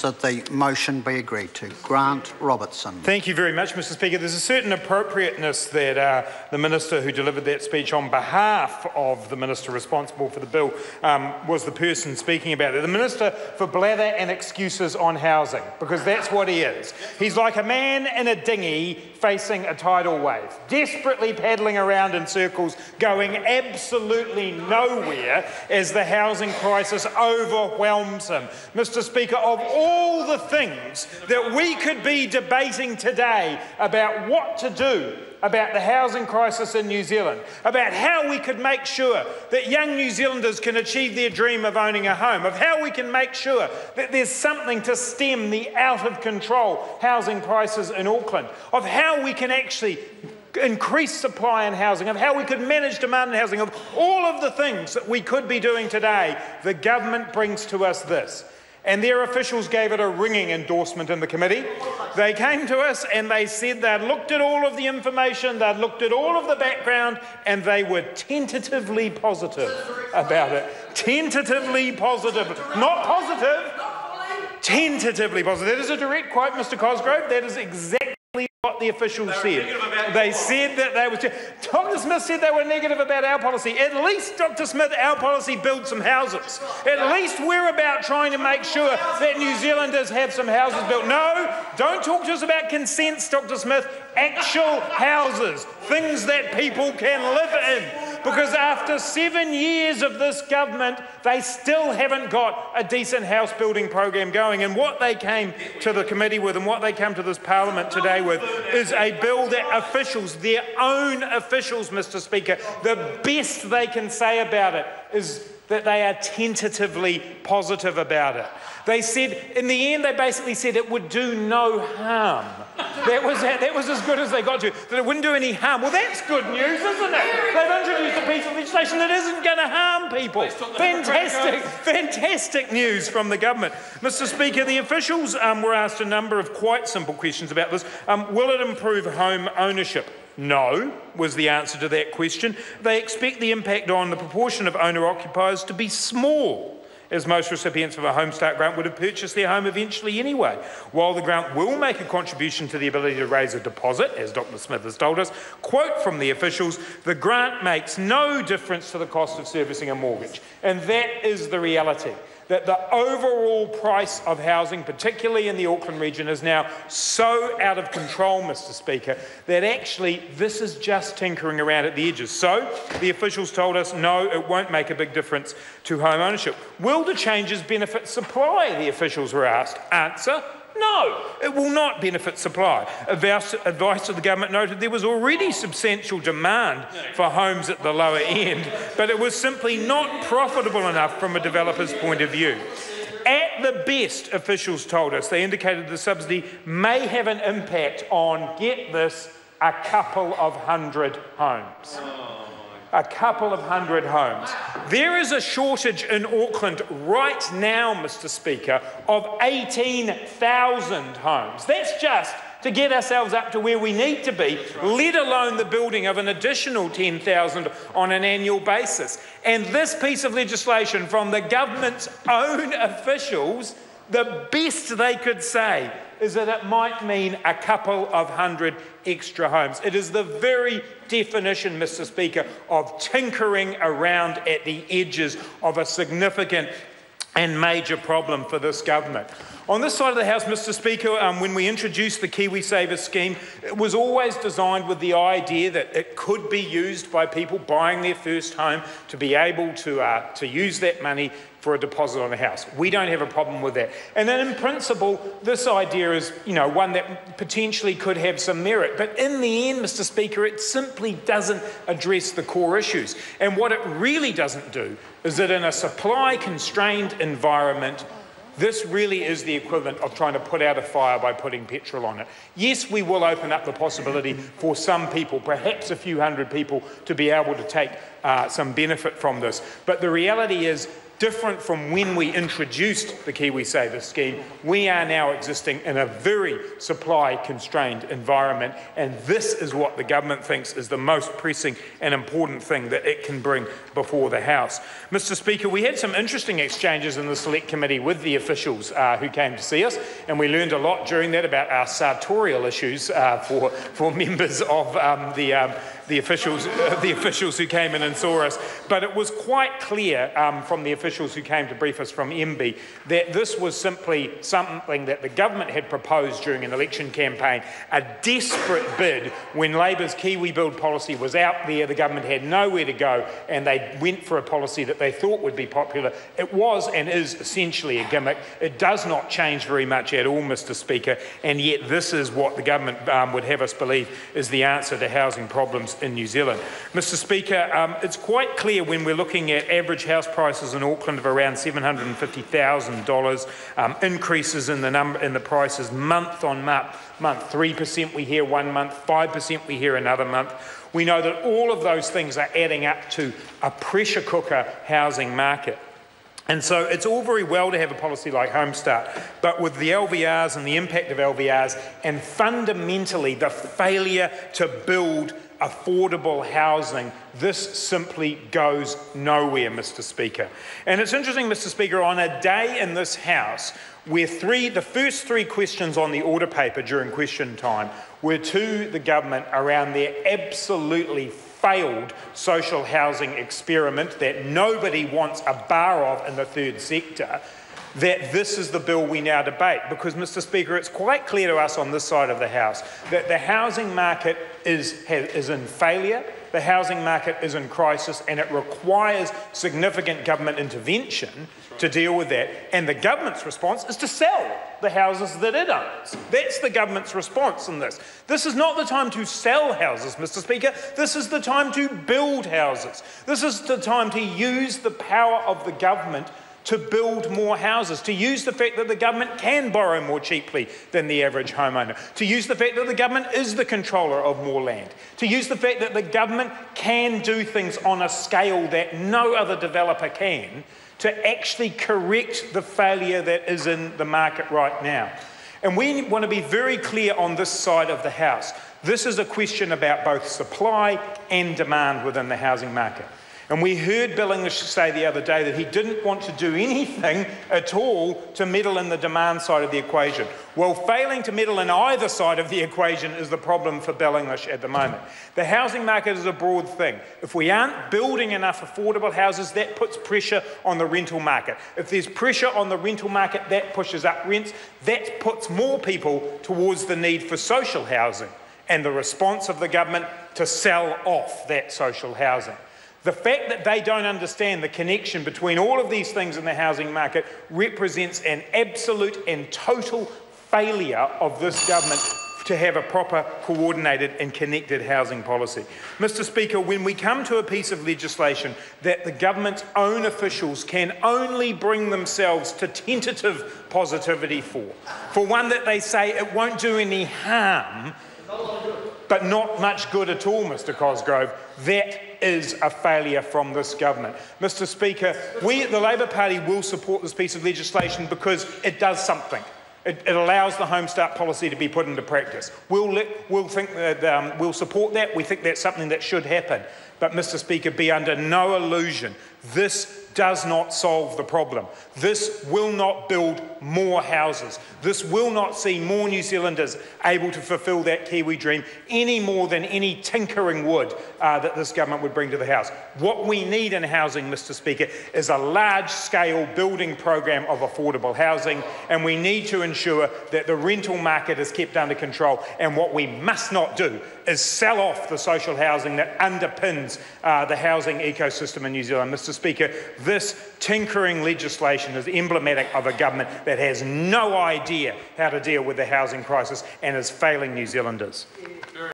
that the motion be agreed to. Grant Robertson. Thank you very much, Mr Speaker. There's a certain appropriateness that the Minister who delivered that speech on behalf of the Minister responsible for the bill was the person speaking about it. The Minister for blather and excuses on housing, because that's what he is. He's like a man in a dinghy facing a tidal wave, desperately paddling around in circles, going absolutely nowhere as the housing crisis overwhelms him. Mr Speaker, of all the things that we could be debating today about what to do about the housing crisis in New Zealand, about how we could make sure that young New Zealanders can achieve their dream of owning a home, of how we can make sure that there's something to stem the out-of-control housing prices in Auckland, of how we can actually increase supply in housing, of how we could manage demand in housing, of all of the things that we could be doing today, the government brings to us this. And their officials gave it a ringing endorsement in the committee. They came to us and they said they'd looked at all of the information, they'd looked at all of the background, and they were tentatively positive about it. Tentatively positive. Not positive. Tentatively positive. That is a direct quote, Mr Cosgrove. That is exactly what the officials said. They said that they were... Dr Smith said they were negative about our policy. At least, Dr Smith, our policy builds some houses. At least we're about trying to make sure that New Zealanders have some houses built. No, don't talk to us about consents, Dr Smith. Actual houses. Things that people can live in. Because after 7 years of this government, they still haven't got a decent house building program going. And what they came to the committee with and what they come to this parliament today with is a bill that officials, their own officials, Mr Speaker, the best they can say about it is that they are tentatively positive about it. They said, in the end, they basically said it would do no harm. That was as good as they got to, that it wouldn't do any harm. Well, that's good news, isn't it? They've introduced a piece of legislation that isn't going to harm people. Fantastic news from the government. Mr Speaker, the officials were asked a number of quite simple questions about this. Will it improve home ownership? No, was the answer to that question. They expect the impact on the proportion of owner-occupiers to be small, as most recipients of a Homestart grant would have purchased their home eventually anyway. While the grant will make a contribution to the ability to raise a deposit, as Dr Smith has told us, quote from the officials, the grant makes no difference to the cost of servicing a mortgage. And that is the reality. That the overall price of housing, particularly in the Auckland region, is now so out of control, Mr Speaker, that actually this is just tinkering around at the edges. So the officials told us, no, it won't make a big difference to home ownership. Will the changes benefit supply, the officials were asked? Answer, no, it will not benefit supply. Advice of the government noted there was already substantial demand for homes at the lower end, but it was simply not profitable enough from a developer's point of view. At the best, officials told us, they indicated the subsidy may have an impact on, get this, a couple of hundred homes. A couple of hundred homes. There is a shortage in Auckland right now, Mr Speaker, of 18,000 homes. That's just to get ourselves up to where we need to be, let alone the building of an additional 10,000 on an annual basis. And this piece of legislation from the government's own officials, the best they could say is that it might mean a couple of hundred extra homes. It is the very definition, Mr Speaker, of tinkering around at the edges of a significant and major problem for this government. On this side of the House, Mr Speaker, when we introduced the Kiwisaver scheme, it was always designed with the idea that it could be used by people buying their first home to be able to use that money for a deposit on a house. We don't have a problem with that. And then in principle, this idea is, one that potentially could have some merit. But in the end, Mr Speaker, it simply doesn't address the core issues. And what it really doesn't do is that in a supply-constrained environment, this really is the equivalent of trying to put out a fire by putting petrol on it. Yes, we will open up the possibility for some people, perhaps a few hundred people, to be able to take some benefit from this. But the reality is different from when we introduced the Kiwisaver scheme. We are now existing in a very supply-constrained environment, and this is what the government thinks is the most pressing and important thing that it can bring before the House. Mr Speaker, we had some interesting exchanges in the Select Committee with the officials who came to see us, and we learned a lot during that about our sartorial issues for members of the officials who came in and saw us. But it was quite clear from the officials who came to brief us from MB that this was simply something that the government had proposed during an election campaign, a desperate bid when Labor's Kiwi Build policy was out there. The government had nowhere to go, and they went for a policy that they thought would be popular. It was and is essentially a gimmick. It does not change very much at all, Mr Speaker, and yet this is what the government would have us believe is the answer to housing problems in New Zealand. Mr Speaker, it's quite clear when we're looking at average house prices in Auckland of around $750,000, increases in the prices month on month. 3% we hear one month, 5% we hear another month. We know that all of those things are adding up to a pressure cooker housing market. And so it's all very well to have a policy like Homestart, but with the LVRs and the impact of LVRs and fundamentally the failure to build affordable housing, this simply goes nowhere, Mr Speaker. And it's interesting, Mr Speaker, on a day in this House where the first three questions on the order paper during question time were to the government around their absolutely failed social housing experiment that nobody wants a bar of in the third sector, that this is the bill we now debate. Because, Mr Speaker, it's quite clear to us on this side of the House that the housing market is in failure, the housing market is in crisis, and it requires significant government intervention to deal with that. And the government's response is to sell the houses that it owns. That's the government's response in this. This is not the time to sell houses, Mr Speaker. This is the time to build houses. This is the time to use the power of the government to build more houses, to use the fact that the government can borrow more cheaply than the average homeowner, to use the fact that the government is the controller of more land, to use the fact that the government can do things on a scale that no other developer can, to actually correct the failure that is in the market right now. And we want to be very clear on this side of the House. This is a question about both supply and demand within the housing market. And we heard Bill English say the other day that he didn't want to do anything at all to meddle in the demand side of the equation. Well, failing to meddle in either side of the equation is the problem for Bill English at the moment. The housing market is a broad thing. If we aren't building enough affordable houses, that puts pressure on the rental market. If there's pressure on the rental market, that pushes up rents. That puts more people towards the need for social housing and the response of the government to sell off that social housing. The fact that they don't understand the connection between all of these things in the housing market represents an absolute and total failure of this government to have a proper, coordinated and connected housing policy. Mr Speaker, when we come to a piece of legislation that the government's own officials can only bring themselves to tentative positivity for one that they say it won't do any harm, but not much good at all, Mr Cosgrove, that is a failure from this government. Mr Speaker, we at the Labour Party will support this piece of legislation because it does something. It allows the Homestart policy to be put into practice. We'll support that. We think that's something that should happen. But, Mr Speaker, be under no illusion, this does not solve the problem. This will not build more houses. This will not see more New Zealanders able to fulfil that Kiwi dream any more than any tinkering would that this government would bring to the House. What we need in housing, Mr Speaker, is a large-scale building program of affordable housing, and we need to ensure that the rental market is kept under control. And what we must not do is sell off the social housing that underpins the housing ecosystem in New Zealand. Mr Speaker, this tinkering legislation is emblematic of a government that has no idea how to deal with the housing crisis and is failing New Zealanders.